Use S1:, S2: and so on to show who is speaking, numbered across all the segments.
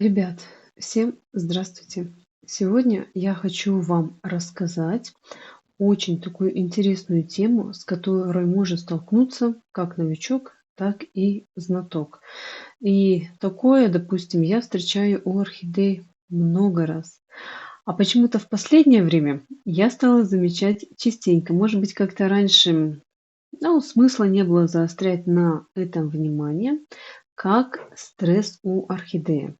S1: Ребят, всем здравствуйте! Сегодня я хочу вам рассказать очень такую интересную тему, с которой может столкнуться как новичок, так и знаток. И такое, допустим, я встречаю у орхидей много раз. А почему-то в последнее время я стала замечать частенько. Может быть, как-то раньше, ну, смысла не было заострять на этом внимание, как стресс у орхидеи.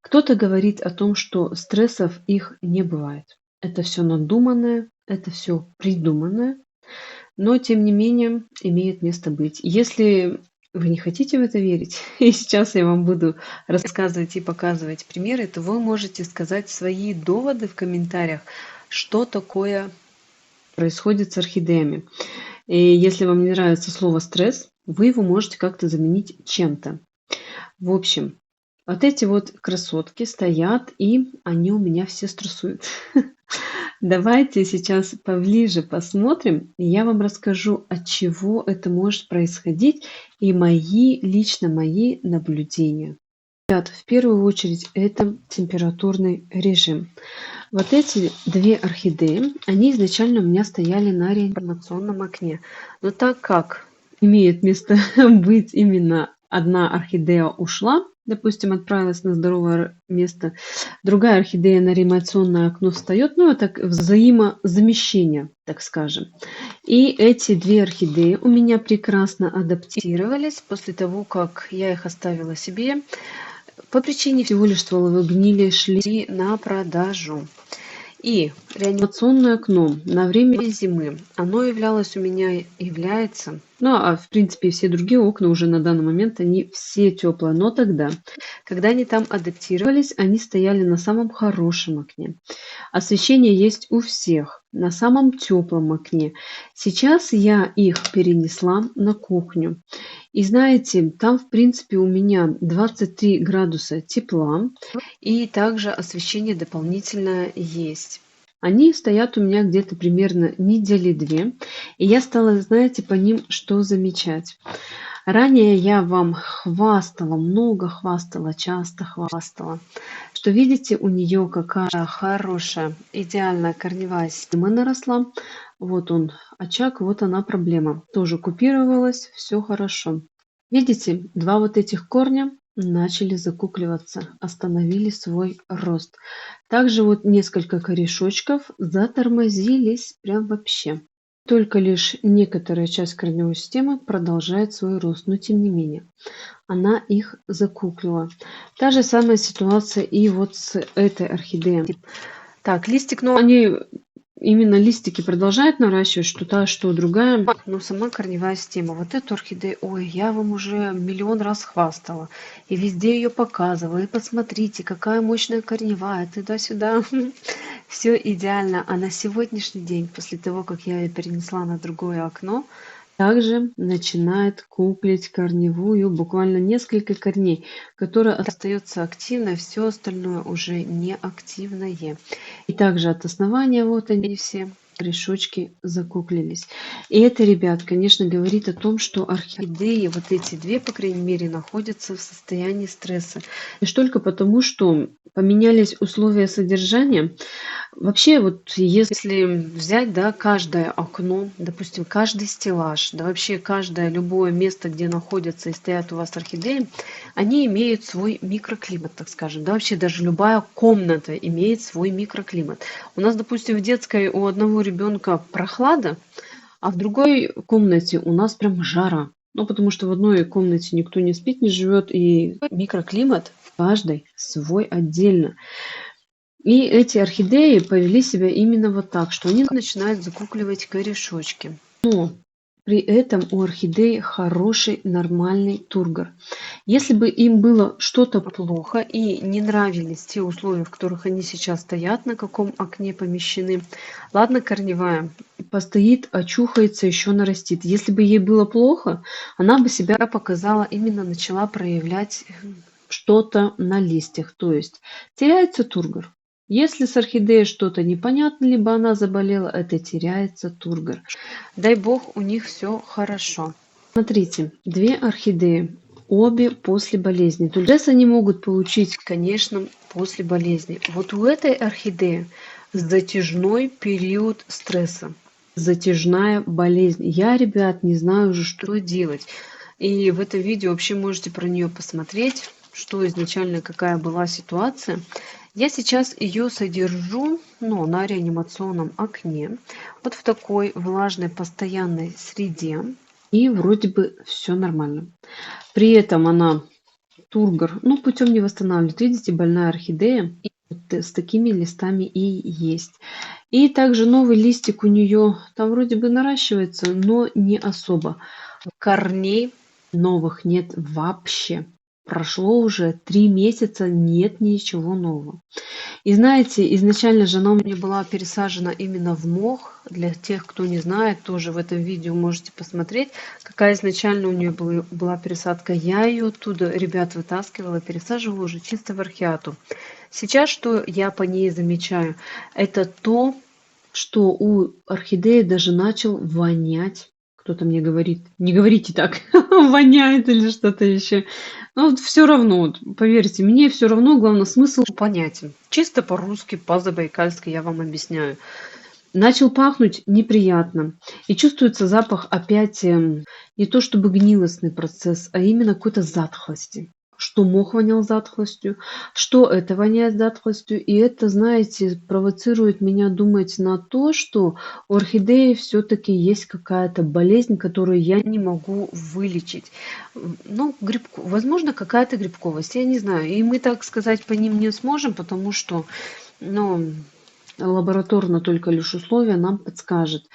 S1: Кто-то говорит о том, что стрессов их не бывает. Это все надуманное, это все придуманное, но тем не менее имеет место быть. Если вы не хотите в это верить, и сейчас я вам буду рассказывать и показывать примеры, то вы можете сказать свои доводы в комментариях, что такое происходит с орхидеями. И если вам не нравится слово стресс, вы его можете как-то заменить чем-то. В общем, вот эти вот красотки стоят, и они у меня все стрессуют. Давайте сейчас поближе посмотрим, и я вам расскажу, от чего это может происходить, и лично мои наблюдения. Ребят, в первую очередь это температурный режим. Вот эти две орхидеи, они изначально у меня стояли на реанимационном окне. Но так как имеет место быть именно одна орхидея ушла, допустим, отправилась на здоровое место, другая орхидея на реанимационное окно встает, ну, это взаимозамещение, так скажем. И эти две орхидеи у меня прекрасно адаптировались после того, как я их оставила себе. По причине всего лишь стволовой гнили шли на продажу. И реанимационное окно на время зимы, оно является, ну а в принципе все другие окна уже на данный момент, они все теплые. Но тогда, когда они там адаптировались, они стояли на самом хорошем окне. Освещение есть у всех, на самом теплом окне. Сейчас я их перенесла на кухню. И знаете, там в принципе у меня 23 градуса тепла, и также освещение дополнительное есть. Они стоят у меня где-то примерно недели две, и я стала, знаете, по ним что замечать. Ранее я вам хвастала, много хвастала, часто хвастала, что видите, у нее какая хорошая, идеальная корневая система наросла. Вот он очаг, вот она проблема. Тоже купировалась, все хорошо. Видите, два вот этих корня начали закукливаться, остановили свой рост. Также вот несколько корешочков затормозились прям вообще. Только лишь некоторая часть корневой системы продолжает свой рост, но тем не менее она их закуклила. Та же самая ситуация и вот с этой орхидеей. Так, листик, но они именно листики продолжают наращивать, что та, что другая, но сама корневая система. Вот эту орхидею, ой, я вам уже миллион раз хвастала. И везде ее показывала. И посмотрите, какая мощная корневая, туда-сюда. Все идеально. А на сегодняшний день, после того, как я ее перенесла на другое окно, также начинает куклить корневую, буквально несколько корней, которая остается активной, все остальное уже не активное. И также от основания вот они все корешочки закуклились. И это, ребят, конечно, говорит о том, что орхидеи, вот эти две, по крайней мере, находятся в состоянии стресса. Лишь только потому, что поменялись условия содержания. Вообще, вот если взять, да, каждое окно, допустим, каждый стеллаж, да вообще каждое любое место, где находятся и стоят у вас орхидеи, они имеют свой микроклимат, так скажем. Да, вообще даже любая комната имеет свой микроклимат. У нас, допустим, в детской у одного ребенка прохлада, а в другой комнате у нас прям жара. Ну, потому что в одной комнате никто не спит, не живет, и микроклимат в каждой свой отдельно. И эти орхидеи повели себя именно вот так, что они начинают закукливать корешочки. Но при этом у орхидей хороший нормальный тургор. Если бы им было что-то плохо и не нравились те условия, в которых они сейчас стоят, на каком окне помещены, ладно, корневая постоит, очухается, еще нарастит. Если бы ей было плохо, она бы себя показала, именно начала проявлять что-то на листьях, то есть теряется тургор. Если с орхидеей что-то непонятно, либо она заболела, это теряется тургор. Дай бог, у них все хорошо. Смотрите, две орхидеи. обе после болезни. То есть стресс они могут получить, конечно, после болезни. Вот у этой орхидеи затяжной период стресса, затяжная болезнь. Я, ребят, не знаю уже, что делать. И в этом видео вообще можете про нее посмотреть, что изначально какая была ситуация. Я сейчас ее содержу, на реанимационном окне, вот в такой влажной постоянной среде. И вроде бы все нормально. При этом она тургор, путем не восстанавливает. Видите, больная орхидея. И вот с такими листами и есть. И также новый листик у нее там вроде бы наращивается, но не особо. Корней новых нет вообще. Прошло уже 3 месяца, нет ничего нового. И знаете, изначально же она у меня была пересажена именно в мох. Для тех, кто не знает, тоже в этом видео можете посмотреть, какая изначально у нее была пересадка. Я ее оттуда, ребят, вытаскивала, пересаживала уже чисто в орхиату. Сейчас, что я по ней замечаю, это то, что у орхидеи даже начал вонять. Кто-то мне говорит, не говорите так, воняет или что-то еще. Но вот все равно, вот, поверьте, мне все равно, главное, смысл понятен. Чисто по-русски, по-забайкальски я вам объясняю. Начал пахнуть неприятно. И чувствуется запах опять не то чтобы гнилостный процесс, а именно какой-то затхлости. Что мох вонял затхлостью, что это воняет затхлостью. И это, знаете, провоцирует меня думать на то, что у орхидеи все-таки есть какая-то болезнь, которую я не могу вылечить. Возможно, какая-то грибковость, я не знаю. И мы, так сказать, по ним не сможем, потому что, лабораторно только лишь условия нам подскажет.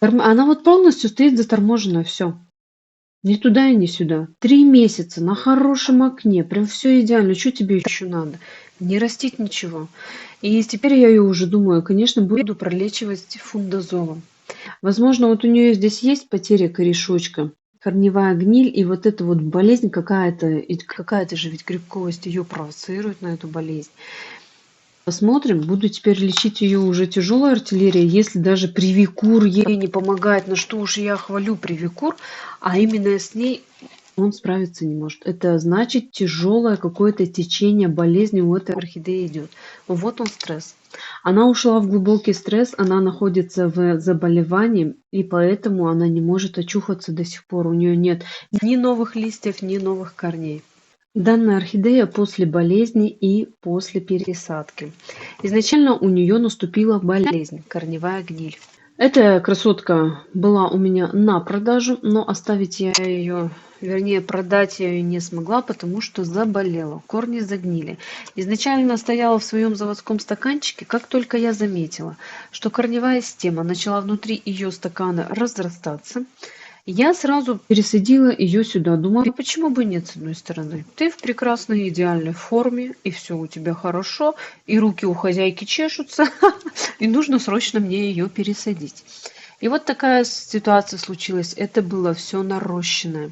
S1: Она вот полностью стоит заторможенная, все. Ни туда и ни сюда. 3 месяца на хорошем окне. Прям все идеально. Что тебе еще надо? Не растить ничего. И теперь я ее уже думаю, конечно, буду пролечивать фундазолом. Возможно, вот у нее здесь есть потеря корешочка, корневая гниль, и вот эта вот болезнь какая-то же ведь грибковость ее провоцирует на эту болезнь. Посмотрим. Буду теперь лечить ее уже тяжелой артиллерией. Если даже привикур ей не помогает, на что уж я хвалю привикур, а именно с ней он справиться не может. Это значит тяжелое какое-то течение болезни у этой орхидеи идет. Вот он стресс. Она ушла в глубокий стресс, она находится в заболевании, и поэтому она не может очухаться до сих пор. У нее нет ни новых листьев, ни новых корней. Данная орхидея после болезни и после пересадки. Изначально у нее наступила болезнь, корневая гниль. Эта красотка была у меня на продажу, но оставить я ее, вернее продать я ее не смогла, потому что заболела, корни загнили. Изначально стояла в своем заводском стаканчике, как только я заметила, что корневая система начала внутри ее стакана разрастаться, я сразу пересадила ее сюда. Думаю, а почему бы нет, с одной стороны? Ты в прекрасной идеальной форме, и все у тебя хорошо, и руки у хозяйки чешутся, и нужно срочно мне ее пересадить. И вот такая ситуация случилась. Это было все нарощенное.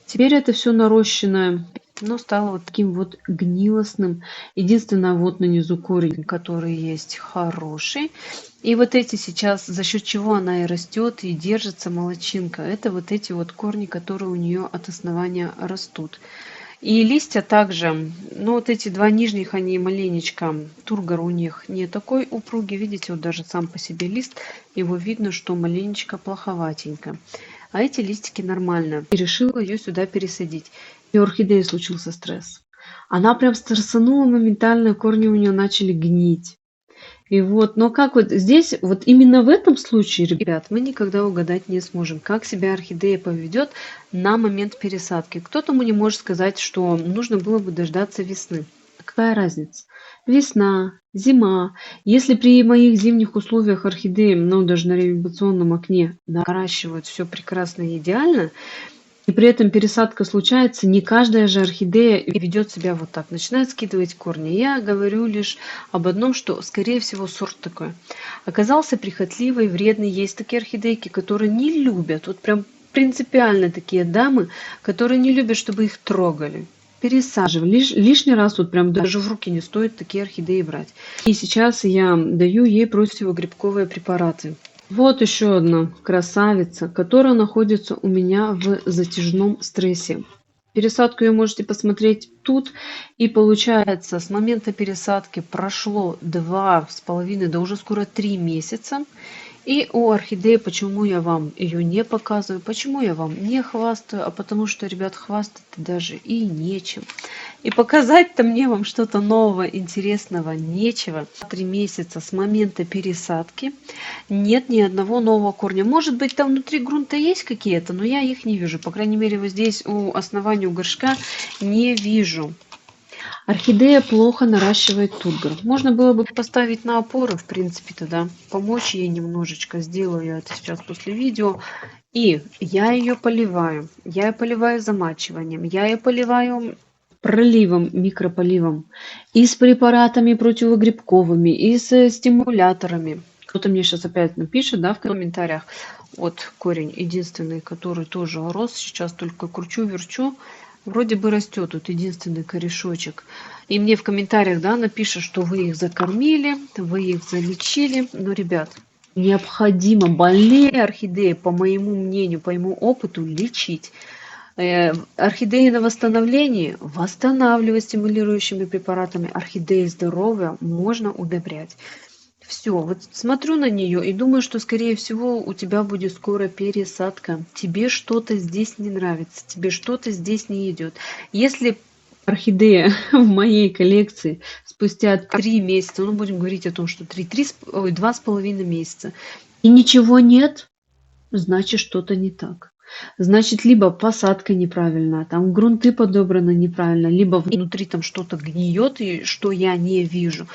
S1: Теперь это все нарощенное, но стало вот таким вот гнилостным. Единственное, вот на низу корень, который есть, хороший. И вот эти сейчас, за счет чего она и растет, и держится молодчинка, это вот эти вот корни, которые у нее от основания растут. И листья также, вот эти два нижних, они маленечко, тургор у них не такой упругий, видите, вот даже сам по себе лист, его видно, что маленечко плоховатенько. А эти листики нормально. И решила ее сюда пересадить. И у орхидеи случился стресс. Она прям стрессанула моментально, корни у нее начали гнить. И вот, но как вот здесь, вот именно в этом случае, ребят, мы никогда угадать не сможем, как себя орхидея поведет на момент пересадки. Кто-то мне может сказать, что нужно было бы дождаться весны. Какая разница? Весна, зима. Если при моих зимних условиях орхидеи, даже на реанимационном окне наращивают все прекрасно и идеально, и при этом пересадка случается, не каждая же орхидея ведет себя вот так, начинает скидывать корни. Я говорю лишь об одном, что, скорее всего, сорт такой. Оказался прихотливый, вредный. Есть такие орхидейки, которые не любят, вот прям принципиально такие дамы, которые не любят, чтобы их трогали. Пересаживали. Лишний раз вот прям даже в руки не стоит такие орхидеи брать. И сейчас я даю ей противогрибковые препараты. Вот еще одна красавица, которая находится у меня в затяжном стрессе. Пересадку вы можете посмотреть тут. И получается, с момента пересадки прошло 2,5, да уже скоро 3 месяца. И у орхидеи, почему я вам ее не показываю, почему я вам не хвастаю, а потому что, ребят, хвастать даже и нечем. И показать-то мне вам что-то нового, интересного нечего. 3 месяца с момента пересадки нет ни одного нового корня. Может быть, там внутри грунта есть какие-то, но я их не вижу. По крайней мере, вот здесь у основания у горшка не вижу. Орхидея плохо наращивает тутбер. Можно было бы поставить на опоры, в принципе, тогда помочь ей немножечко. Сделаю я это сейчас после видео. И я ее поливаю. Я ее поливаю замачиванием. Я ее поливаю проливом, микрополивом. И с препаратами противогрибковыми, и с стимуляторами. Кто-то мне сейчас опять напишет, да, в комментариях. Вот корень единственный, который тоже рос. Сейчас только кручу-верчу. Вроде бы растет, тут единственный корешочек. И мне в комментариях, да, напишут, что вы их закормили, вы их залечили. Но, ребят, необходимо больные орхидеи, по моему мнению, по моему опыту, лечить. Орхидеи на восстановлении восстанавливать стимулирующими препаратами. Орхидеи здоровые можно удобрять. Все, вот смотрю на нее и думаю, что, скорее всего, у тебя будет скоро пересадка. Тебе что-то здесь не нравится, тебе что-то здесь не идет. Если орхидея в моей коллекции спустя 3 месяца, ну, будем говорить о том, что 2,5 месяца, и ничего нет, значит, что-то не так. Значит, либо посадка неправильная, там грунты подобраны неправильно, либо внутри там что-то гниет, и что я не вижу.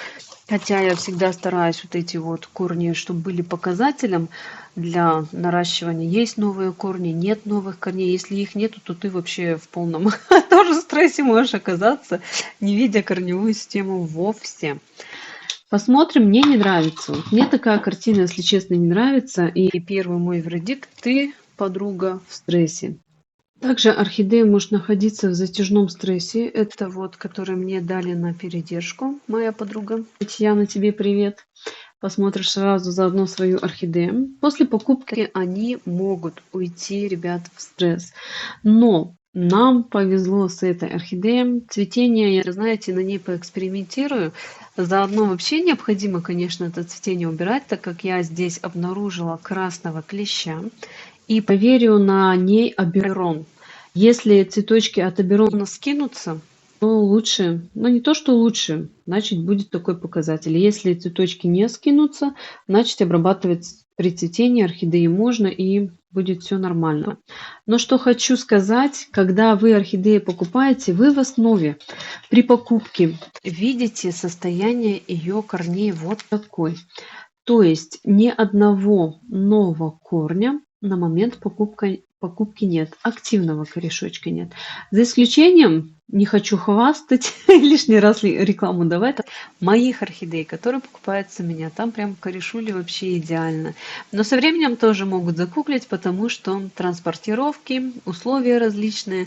S1: Хотя я всегда стараюсь вот эти вот корни, чтобы были показателем для наращивания. Есть новые корни, нет новых корней. Если их нету, то ты вообще в полном тоже стрессе можешь оказаться, не видя корневую систему вовсе. Посмотрим, мне не нравится. Вот мне такая картина, если честно, не нравится. И первый мой вердикт: ты, подруга, в стрессе. Также орхидея может находиться в затяжном стрессе. Это вот, который мне дали на передержку, моя подруга. Татьяна, тебе привет. Посмотришь сразу заодно свою орхидею. После покупки они могут уйти, ребят, в стресс. Но нам повезло с этой орхидеей. Цветение, я, знаете, на ней поэкспериментирую. Заодно вообще необходимо, конечно, это цветение убирать, так как я здесь обнаружила красного клеща. И поверю на ней аберон. Если цветочки от аберона скинутся, то лучше, ну не то, что лучше, значит будет такой показатель. Если цветочки не скинутся, значит обрабатывать при цветении орхидеи можно и будет все нормально. Но что хочу сказать, когда вы орхидеи покупаете, вы в основе при покупке видите состояние ее корней вот такой. То есть ни одного нового корня на момент покупки нет, активного корешочка нет. За исключением, не хочу хвастать, лишний раз рекламу давать, моих орхидей, которые покупаются у меня. Там прям корешули вообще идеально. Но со временем тоже могут закуклить, потому что транспортировки, условия различные.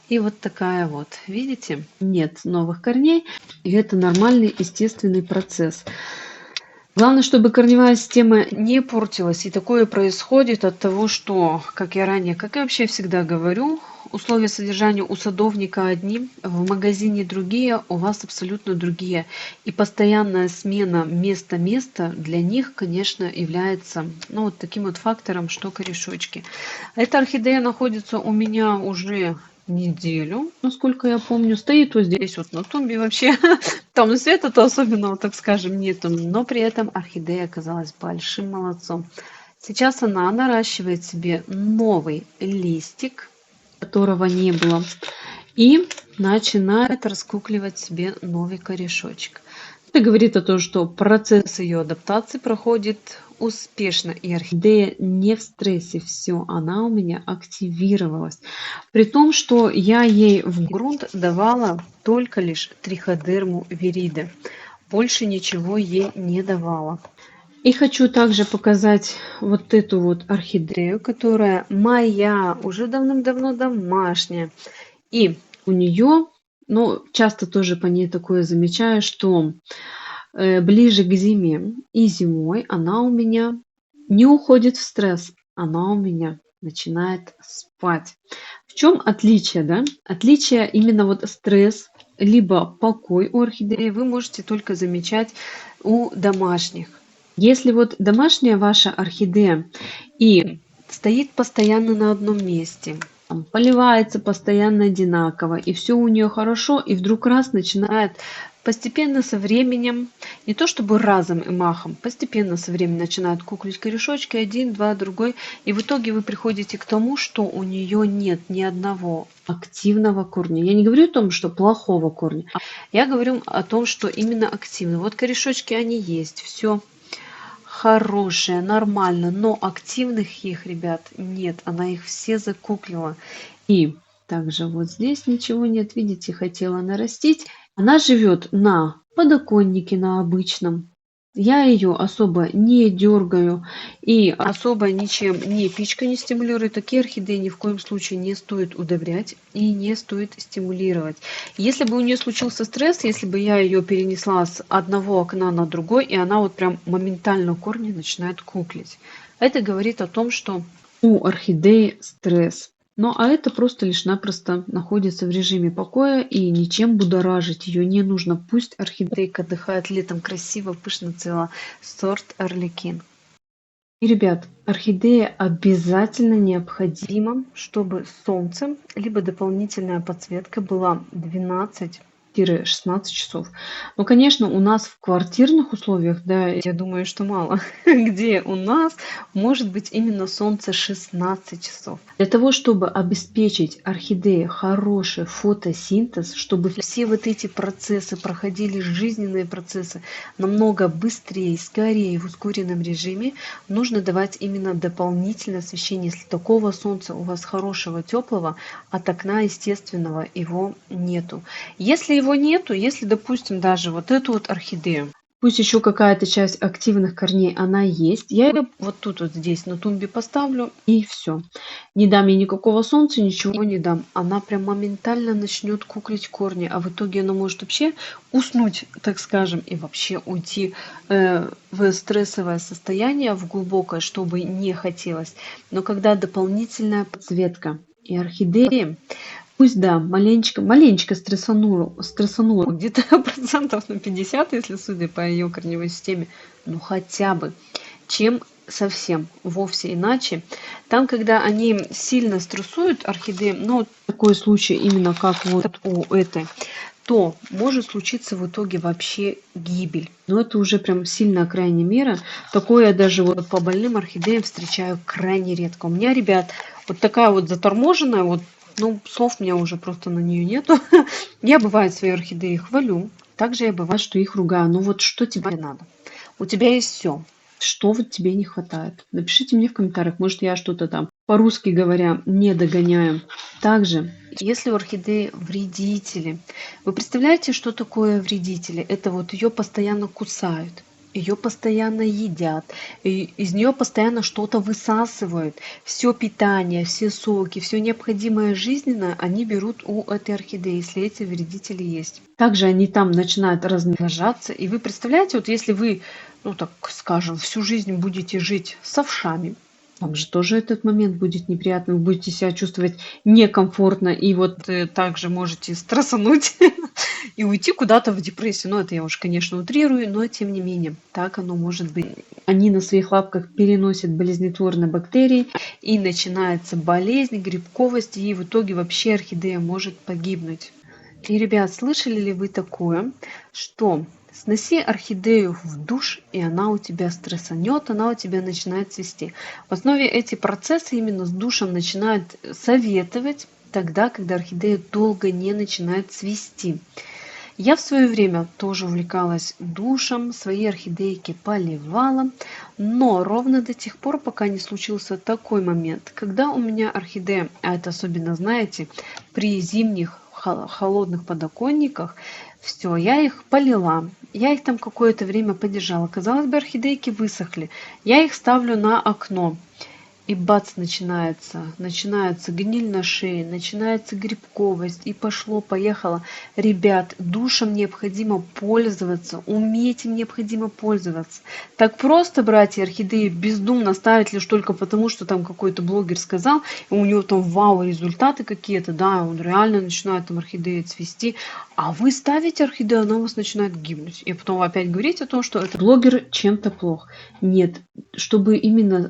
S1: И вот такая вот, видите, нет новых корней. И это нормальный естественный процесс. Главное, чтобы корневая система не портилась. И такое происходит от того, что, как я вообще всегда говорю, условия содержания у садовника одни, в магазине другие, у вас абсолютно другие. И постоянная смена места для них, конечно, является вот таким вот фактором, что корешочки. Эта орхидея находится у меня уже неделю, насколько я помню. Стоит вот здесь вот на тумбе вообще. Там света-то особенного, так скажем, нету. Но при этом орхидея оказалась большим молодцом. Сейчас она наращивает себе новый листик, которого не было. И начинает раскукливать себе новый корешочек. Это говорит о том, что процесс ее адаптации проходит успешно, и орхидея не в стрессе. Все, она у меня активировалась. При том, что я ей в грунт давала только лишь триходерму вириде. Больше ничего ей не давала. И хочу также показать вот эту вот орхидею, которая моя, уже давным-давно домашняя. И у нее, часто тоже по ней такое замечаю, что ближе к зиме и зимой она у меня не уходит в стресс, она у меня начинает спать. В чем отличие, да? Отличие именно вот стресс, либо покой у орхидеи вы можете только замечать у домашних. Если вот домашняя ваша орхидея и стоит постоянно на одном месте, там, поливается постоянно одинаково, и все у нее хорошо, и вдруг раз начинает постепенно со временем, не то чтобы разом и махом, постепенно со временем начинают куклить корешочки, один, два, другой, и в итоге вы приходите к тому, что у нее нет ни одного активного корня. Я не говорю о том, что плохого корня, я говорю о том, что именно активно. Вот корешочки они есть, все хорошие, нормально, но активных их, ребят, нет. Она их все закуклила. И также вот здесь ничего нет, видите, хотела нарастить. Она живет на подоконнике, на обычном. Я ее особо не дергаю и особо ничем не пичкаю, не стимулирую. Такие орхидеи ни в коем случае не стоит удобрять и не стоит стимулировать. Если бы у нее случился стресс, если бы я ее перенесла с одного окна на другой, и она вот прям моментально корни начинает куклить. Это говорит о том, что у орхидеи стресс. Ну а это просто лишь-напросто находится в режиме покоя и ничем будоражить ее не нужно. Пусть орхидейка отдыхает летом красиво, пышно цвела, сорт Арлекин. И, ребят, орхидея обязательно необходимо, чтобы солнце, либо дополнительная подсветка была 12-16 часов. Но, конечно, у нас в квартирных условиях, да, я думаю, что мало, где у нас может быть именно солнце 16 часов. Для того, чтобы обеспечить орхидее хороший фотосинтез, чтобы все вот эти процессы проходили, жизненные процессы, намного быстрее, скорее, в ускоренном режиме, нужно давать именно дополнительное освещение. Если такого солнца у вас хорошего, теплого, от окна естественного его нету. Если его нету, если, допустим, даже вот эту вот орхидею, пусть еще какая-то часть активных корней она есть, я ее вот тут вот здесь на тумбе поставлю и все. Не дам ей никакого солнца, ничего не дам. Она прям моментально начнет куклить корни, а в итоге она может вообще уснуть, так скажем, и вообще уйти в стрессовое состояние, в глубокое, что бы не хотелось. Но когда дополнительная подсветка и орхидеи, пусть да, маленечко стрессанула где-то процентов на 50, если судя по ее корневой системе, ну хотя бы, чем совсем вовсе иначе. Там, когда они сильно стрессуют орхидеи, ну такой случай именно как вот у этой, то может случиться в итоге вообще гибель. Но это уже прям сильная крайняя мера. Такое я даже вот по больным орхидеям встречаю крайне редко. У меня, ребят, вот такая вот заторможенная, вот, ну, слов у меня уже просто на нее нету. Я, бывает, свои орхидеи хвалю. Также я, бывает, что их ругаю. Ну вот что тебе надо? У тебя есть все. Что вот тебе не хватает? Напишите мне в комментариях. Может, я что-то там, по-русски говоря, не догоняю. Также, если у орхидеи вредители, вы представляете, что такое вредители? Это вот ее постоянно кусают. Ее постоянно едят, и из нее постоянно что-то высасывают. Все питание, все соки, все необходимое жизненное они берут у этой орхидеи, если эти вредители есть. Также они там начинают размножаться. И вы представляете, вот если вы, ну так скажем, всю жизнь будете жить с овшами, вам же тоже этот момент будет неприятным, вы будете себя чувствовать некомфортно, и вот также можете стрессануть и уйти куда-то в депрессию. Ну, это я уж, конечно, утрирую, но тем не менее, так оно может быть. Они на своих лапках переносят болезнетворные бактерии, и начинается болезнь, грибковость, и в итоге вообще орхидея может погибнуть. И, ребят, слышали ли вы такое, что сноси орхидею в душ, и она у тебя стрессанет, она у тебя начинает цвести. В основе эти процессы именно с душем начинают советовать тогда, когда орхидея долго не начинает цвести. Я в свое время тоже увлекалась душем, свои орхидейки поливала, но ровно до тех пор, пока не случился такой момент, когда у меня орхидея, а это особенно, знаете, при зимних холодных подоконниках, все, я их полила, я их там какое-то время подержала. Казалось бы, орхидейки высохли. Я их ставлю на окно. и бац, начинается гниль на шее, начинается грибковость, и пошло-поехало. Ребят, душем необходимо пользоваться, уметь им необходимо пользоваться. Так просто брать и орхидеи бездумно ставить лишь только потому, что там какой-то блогер сказал, и у него там вау результаты какие-то, да, он реально начинает там орхидеи цвести, а вы ставите орхидею, она у вас начинает гибнуть. И потом опять говорить о том, что это блогер чем-то плох. Нет, чтобы именно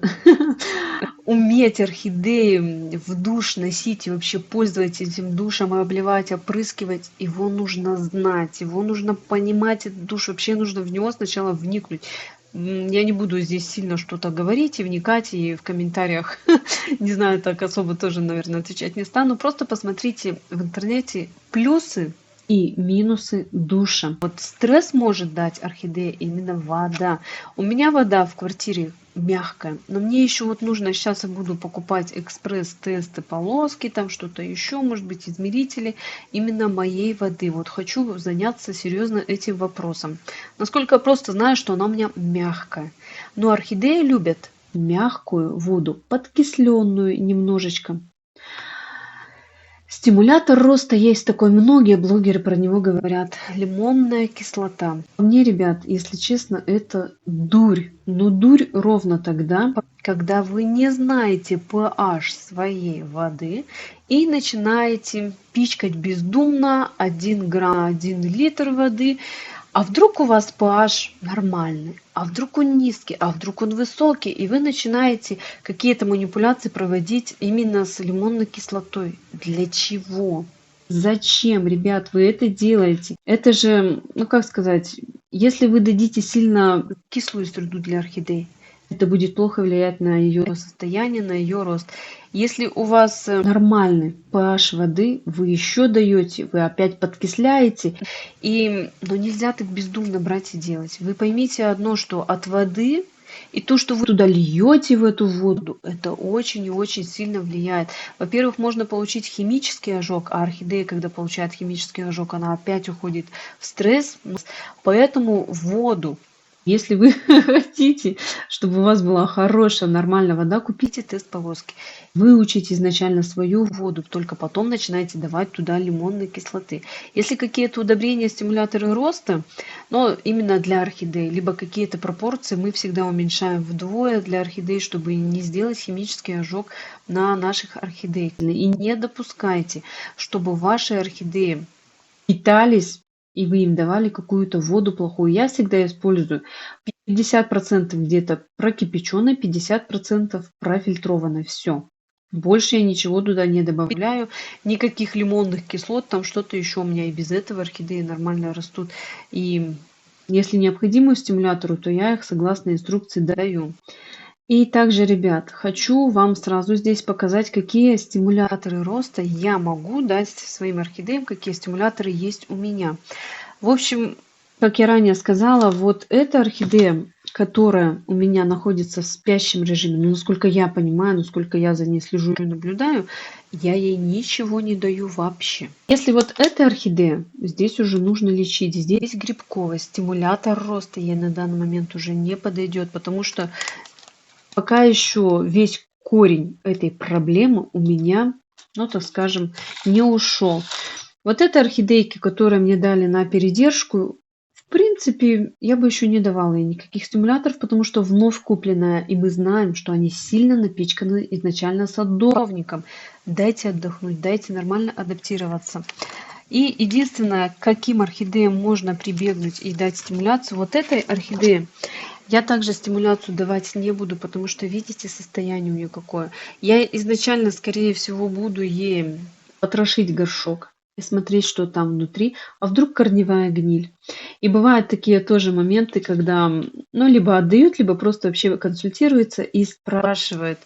S1: уметь орхидеи в душ носить и вообще пользоваться этим душем и обливать, опрыскивать, его нужно знать, его нужно понимать, этот душ, вообще нужно в него сначала вникнуть. Я не буду здесь сильно что-то говорить и вникать, и в комментариях, не знаю, так особо тоже, наверное, отвечать не стану. Просто посмотрите в интернете плюсы и минусы душа. Вот стресс может дать орхидея именно вода. У меня вода в квартире мягкая, но мне еще вот нужно, сейчас я буду покупать экспресс-тесты, полоски, там что-то еще, может быть, измерители именно моей воды. Вот хочу заняться серьезно этим вопросом. Насколько я просто знаю, что она у меня мягкая. Но орхидеи любят мягкую воду, подкисленную немножечко. Стимулятор роста есть такой, многие блогеры про него говорят. Лимонная кислота. По мне, ребят, если честно, это дурь. Но дурь ровно тогда, когда вы не знаете pH своей воды и начинаете пичкать бездумно 1 грамм, 1 литр воды. А вдруг у вас pH нормальный, а вдруг он низкий, а вдруг он высокий, и вы начинаете какие-то манипуляции проводить именно с лимонной кислотой. Для чего? Зачем, ребят, вы это делаете? Это же, ну как сказать, если вы дадите сильно кислую среду для орхидей, это будет плохо влиять на ее состояние, на ее рост. Если у вас нормальный pH воды, вы еще даете, вы опять подкисляете. Но нельзя так бездумно брать и делать. Вы поймите одно, что от воды и то, что вы туда льете в эту воду, это очень и очень сильно влияет. Во-первых, можно получить химический ожог, а орхидея, когда получает химический ожог, она опять уходит в стресс. Поэтому воду, если вы хотите, чтобы у вас была хорошая, нормальная вода, купите тест полоски. Выучите изначально свою воду, только потом начинайте давать туда лимонной кислоты. Если какие-то удобрения, стимуляторы роста, но именно для орхидей, либо какие-то пропорции мы всегда уменьшаем вдвое для орхидей, чтобы не сделать химический ожог на наших орхидеях. И не допускайте, чтобы ваши орхидеи питались и вы им давали какую-то воду плохую. Я всегда использую 50% где-то прокипяченной, 50% профильтрованной. Все. Больше я ничего туда не добавляю. Никаких лимонных кислот, там что-то еще у меня и без этого орхидеи нормально растут. И если необходимую стимулятору, то я их согласно инструкции даю. И также, ребят, хочу вам сразу здесь показать, какие стимуляторы роста я могу дать своим орхидеям, какие стимуляторы есть у меня. В общем, как я ранее сказала, вот эта орхидея, которая у меня находится в спящем режиме, ну, насколько я понимаю, насколько я за ней слежу и наблюдаю, я ей ничего не даю вообще. Если вот эта орхидея, здесь уже нужно лечить, здесь грибковость, стимулятор роста ей на данный момент уже не подойдет, потому что пока еще весь корень этой проблемы у меня, ну так скажем, не ушел. Вот это орхидейки, которые мне дали на передержку, в принципе, я бы еще не давала ей никаких стимуляторов, потому что вновь купленная, и мы знаем, что они сильно напичканы изначально садовником. Дайте отдохнуть, дайте нормально адаптироваться. И единственное, к каким орхидеям можно прибегнуть и дать стимуляцию, вот этой орхидеи я также стимуляцию давать не буду, потому что видите состояние у нее какое. Я изначально, скорее всего, буду ей потрошить горшок и смотреть, что там внутри, а вдруг корневая гниль. И бывают такие тоже моменты, когда, ну, либо отдают, либо просто вообще консультируется и спрашивает,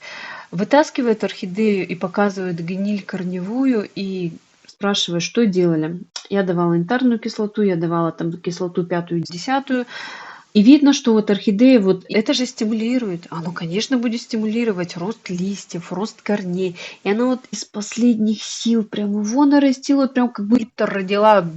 S1: вытаскивает орхидею и показывает гниль корневую и спрашивает, что делали. Я давала янтарную кислоту, я давала там кислоту 5-ю, 10-ю. И видно, что вот орхидея, вот это же стимулирует. Оно, конечно, будет стимулировать рост листьев, рост корней. И она вот из последних сил прям его нарастила, прям как будто родила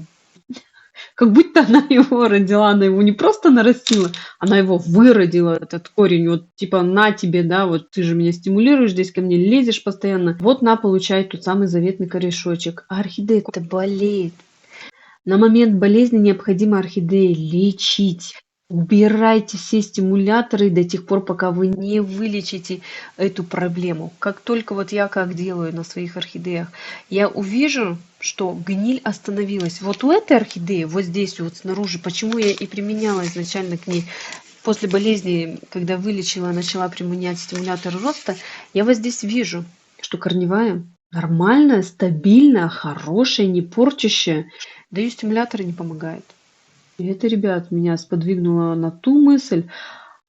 S1: Как будто она его родила, она его не просто нарастила, она его выродила, этот корень. Вот типа на тебе, да, вот ты же меня стимулируешь, здесь ко мне лезешь постоянно. Вот на, получай тот самый заветный корешочек. А орхидейка-то болеет. На момент болезни необходимо орхидеи лечить. Убирайте все стимуляторы до тех пор, пока вы не вылечите эту проблему. Как только вот я как делаю на своих орхидеях, я увижу, что гниль остановилась. Вот у этой орхидеи, вот здесь вот снаружи, почему я и применяла изначально к ней после болезни, когда вылечила, начала применять стимулятор роста, я вот здесь вижу, что корневая нормальная, стабильная, хорошая, не порчащая. Даю стимуляторы, не помогает. И это, ребят, меня сподвигнуло на ту мысль,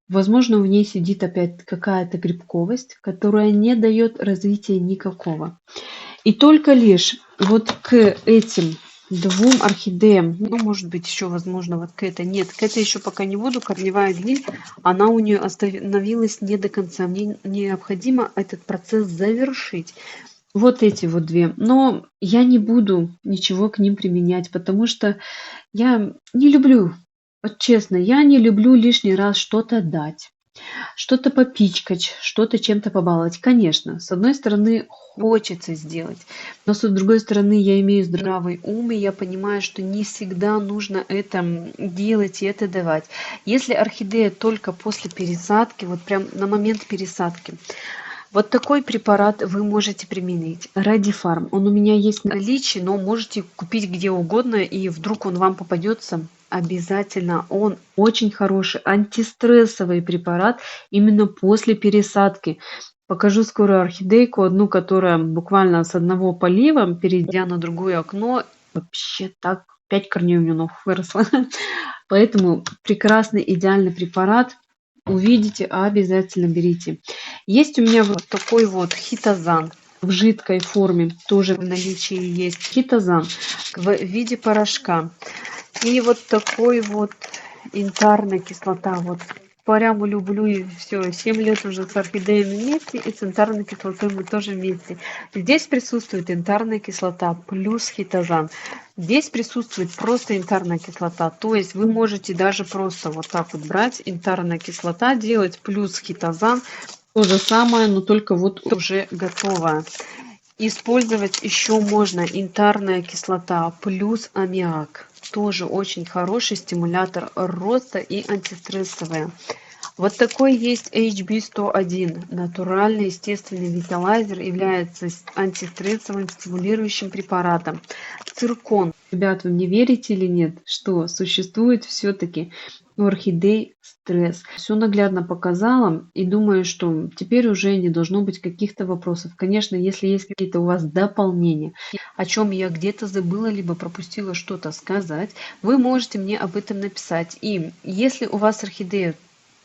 S1: возможно, в ней сидит опять какая-то грибковость, которая не дает развития никакого. И только лишь вот к этим двум орхидеям, ну, может быть, еще, возможно, вот к этой, нет, к этой еще пока не буду, корневая гниль, она у нее остановилась не до конца. Мне необходимо этот процесс завершить. Вот эти вот две. Но я не буду ничего к ним применять, потому что я не люблю, вот честно, я не люблю лишний раз что-то дать, что-то попичкать, что-то чем-то побаловать. Конечно, с одной стороны, хочется сделать, но с другой стороны, я имею здравый ум, и я понимаю, что не всегда нужно это делать и это давать. Если орхидея только после пересадки, вот прям на момент пересадки, вот такой препарат вы можете применить. Радифарм. Он у меня есть в наличии, но можете купить где угодно, и вдруг он вам попадется. Обязательно. Он очень хороший антистрессовый препарат именно после пересадки. Покажу скоро орхидейку, одну, которая буквально с одного полива, перейдя на другое окно, вообще так 5 корней у нее новых выросло. Поэтому прекрасный, идеальный препарат. Увидите, обязательно берите. Есть у меня вот такой вот хитозан в жидкой форме, тоже в наличии есть хитозан в виде порошка. И вот такой вот янтарная кислота. Вот прямо люблю и все. 7 лет уже с орхидеями вместе, и с янтарной кислотой мы тоже вместе. Здесь присутствует янтарная кислота плюс хитозан. Здесь присутствует просто янтарная кислота. То есть вы можете даже просто вот так вот брать янтарная кислота, делать плюс хитозан. То же самое, но только вот уже готовое. Использовать еще можно янтарная кислота плюс аммиак. Тоже очень хороший стимулятор роста и антистрессовая. Вот такой есть HB101. Натуральный естественный виталайзер, является антистрессовым стимулирующим препаратом. Циркон. Ребят, вы мне верите или нет, что существует все-таки у орхидей стресс? Все наглядно показала, и думаю, что теперь уже не должно быть каких-то вопросов. Конечно, если есть какие-то у вас дополнения, о чем я где-то забыла, либо пропустила что-то сказать, вы можете мне об этом написать. И если у вас орхидея,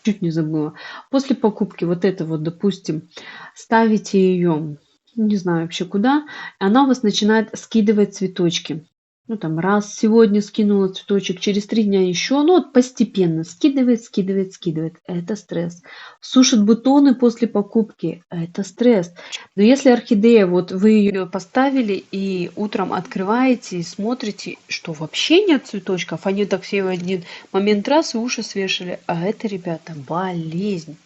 S1: чуть не забыла, после покупки вот это вот, допустим, ставите ее, не знаю вообще куда, она у вас начинает скидывать цветочки. Ну, там, раз сегодня скинула цветочек, через 3 дня еще, ну, вот постепенно скидывает, скидывает, скидывает. Это стресс. Сушит бутоны после покупки. Это стресс. Но если орхидея, вот вы ее поставили и утром открываете и смотрите, что вообще нет цветочков, они так все в один момент раз и уши свешали. А это, ребята, болезнь.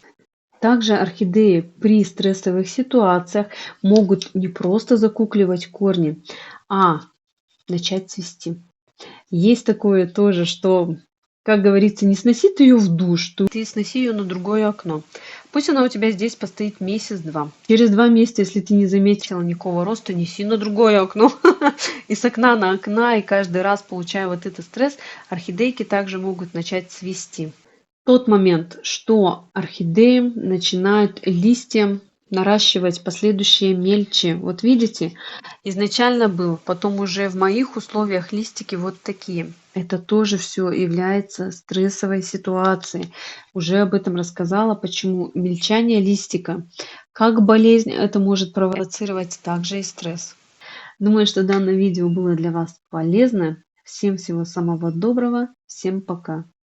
S1: Также орхидеи при стрессовых ситуациях могут не просто закукливать корни, а начать цвести. Есть такое тоже, что, как говорится, не сноси ты ее в душ, ты сноси ее на другое окно. Пусть она у тебя здесь постоит месяц-два. Через 2 месяца, если ты не заметила никакого роста, неси на другое окно. И с окна на окна, и каждый раз, получая вот этот стресс, орхидейки также могут начать цвести. Тот момент, что орхидеи начинают листья наращивать последующие мельче. Вот видите, изначально был, потом уже в моих условиях листики вот такие. Это тоже все является стрессовой ситуацией. Уже об этом рассказала, почему мельчание листика, как болезнь, это может провоцировать также и стресс. Думаю, что данное видео было для вас полезно. Всем всего самого доброго. Всем пока.